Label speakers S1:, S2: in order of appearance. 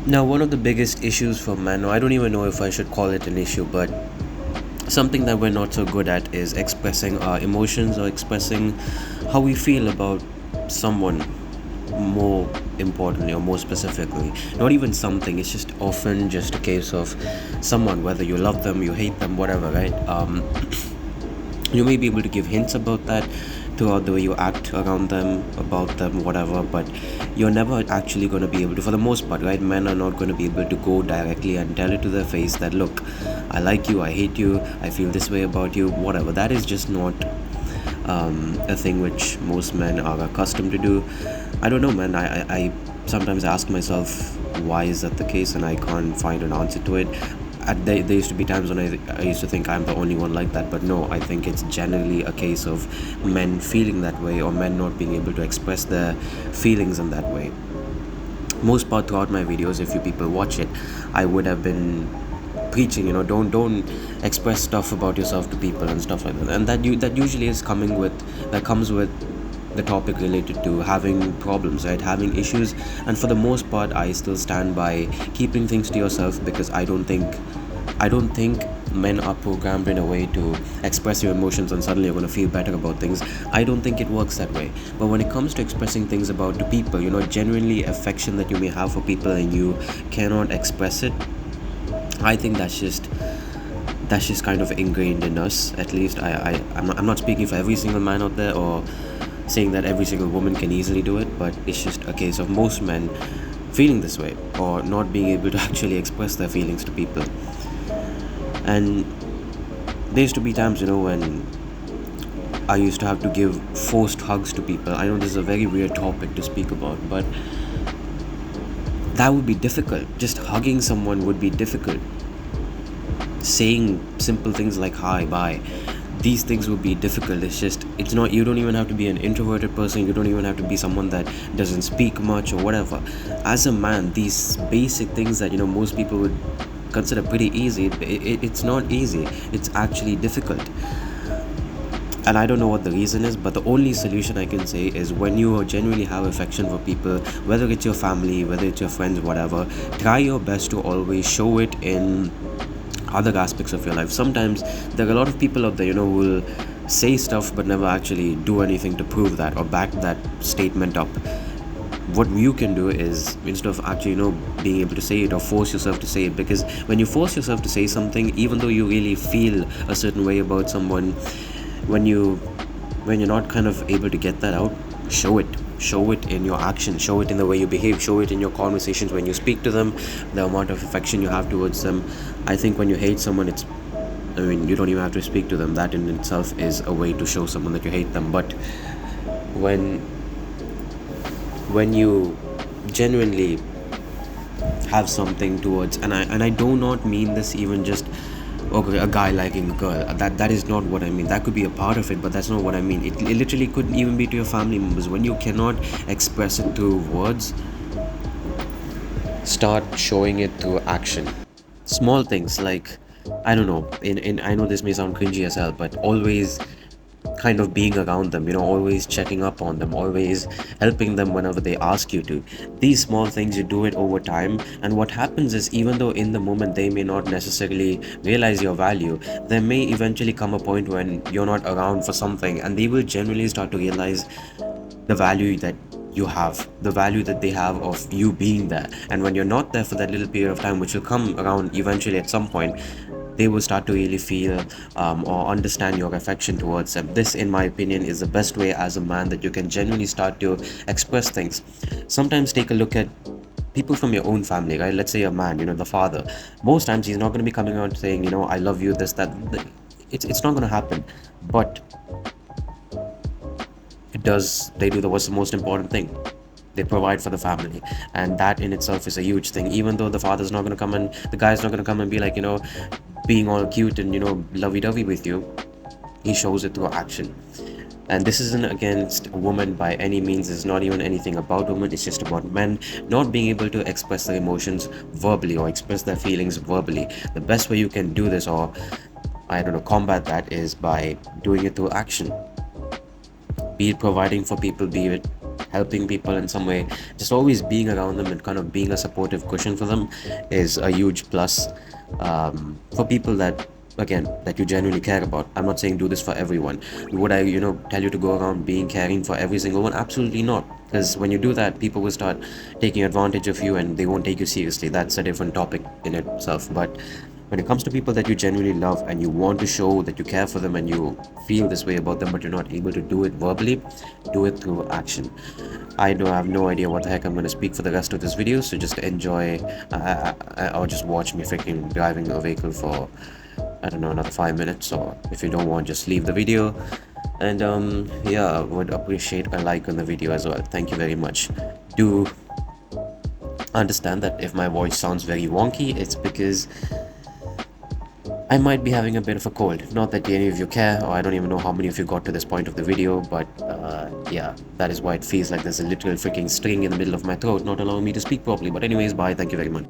S1: Now, one of the biggest issues for men, or I don't even know if I should call it an issue, but something that we're not so good at is expressing our emotions or expressing how we feel about someone, more importantly or more specifically. Not even something, it's just often just a case of someone, whether you love them, you hate them, whatever, right? You may be able to give hints about that throughout the way you act around them, about them, whatever, but you're never actually going to be able to, for the most part, right? Men are not going to be able to go directly and tell it to their face that, look, I like you, I hate you, I feel this way about you, whatever. That is just not a thing which most men are accustomed to do. I don't know, man. I sometimes ask myself, why is that the case, and I can't find an answer to it. There used to be times when I used to think I'm the only one like that, but no, I think it's generally a case of men feeling that way or men not being able to express their feelings in that way. Most part throughout my videos, if you people watch it, I would have been preaching, don't express stuff about yourself to people and stuff like that, and that usually is coming with that comes with the topic related to having problems, right? Having issues. And for the most part, I still stand by keeping things to yourself, because I don't think men are programmed in a way to express your emotions and suddenly you're going to feel better about things. I don't think it works that way. But when it comes to expressing things about to people, genuinely affection that you may have for people and you cannot express it, I think that's just kind of ingrained in us. At least I'm not speaking for every single man out there or saying that every single woman can easily do it, but it's just a case of most men feeling this way or not being able to actually express their feelings to people. And there used to be times, when I used to have to give forced hugs to people. I know this is a very weird topic to speak about, but that would be difficult. Just hugging someone would be difficult. Saying simple things like hi, bye, these things would be difficult. It's not, you don't even have to be an introverted person, you don't even have to be someone that doesn't speak much or whatever. As a man, these basic things that most people would consider pretty easy, it's not easy, it's actually difficult. And I don't know what the reason is, but the only solution I can say is, when you genuinely have affection for people, whether it's your family, whether it's your friends, whatever, try your best to always show it in other aspects of your life. Sometimes there are a lot of people out there, who will say stuff but never actually do anything to prove that or back that statement up. What you can do is, instead of actually, being able to say it or force yourself to say it, because when you force yourself to say something, even though you really feel a certain way about someone, when you're not kind of able to get that out, show it in your action, show it in the way you behave, show it in your conversations when you speak to them, the amount of affection you have towards them. I think when you hate someone, you don't even have to speak to them. That in itself is a way to show someone that you hate them. But when when you genuinely have something towards, and I do not mean this even just, okay, a guy liking a girl, that is not what I mean. That could be a part of it, but that's not what I mean. It literally could even be to your family members. When you cannot express it through words, start showing it through action. Small things like, I don't know, in I know this may sound cringy as hell, but always kind of being around them, always checking up on them, always helping them whenever they ask you to. These small things, you do it over time, and what happens is, even though in the moment they may not necessarily realize your value, there may eventually come a point when you're not around for something, and they will generally start to realize the value that you have, the value that they have of you being there. And when you're not there for that little period of time, which will come around eventually at some point, they will start to really feel or understand your affection towards them. This, in my opinion, is the best way as a man that you can genuinely start to express things. Sometimes take a look at people from your own family, right? Let's say a man, the father. Most times he's not going to be coming out saying, I love you, this, that. It's not going to happen. But they do the what's the most important thing, they provide for the family, and that in itself is a huge thing. Even though the father's not going to come and the guy's not going to come and be like, being all cute and lovey-dovey with you, he shows it through action. And this isn't against a woman by any means. It's not even anything about women. It's just about men not being able to express their emotions verbally or express their feelings verbally. The best way you can do this, or I don't know, combat that, is by doing it through action. Be it providing for people, be it helping people in some way, just always being around them and kind of being a supportive cushion for them is a huge plus. For people that, again, that you genuinely care about. I'm not saying do this for everyone. Would I, tell you to go around being caring for every single one? Absolutely not. Because when you do that, people will start taking advantage of you and they won't take you seriously. That's a different topic in itself. But when it comes to people that you genuinely love and you want to show that you care for them and you feel this way about them, but you're not able to do it verbally, do it through action. I know I have no idea what the heck I'm going to speak for the rest of this video, so just enjoy or just watch me freaking driving a vehicle for, I don't know, another 5 minutes. Or if you don't want, just leave the video. And yeah, I would appreciate a like on the video as well. Thank you very much. Do understand that if my voice sounds very wonky, it's because I might be having a bit of a cold. Not that any of you care, or I don't even know how many of you got to this point of the video, but yeah, that is why it feels like there's a literal freaking string in the middle of my throat, not allowing me to speak properly. But anyways, bye. Thank you very much.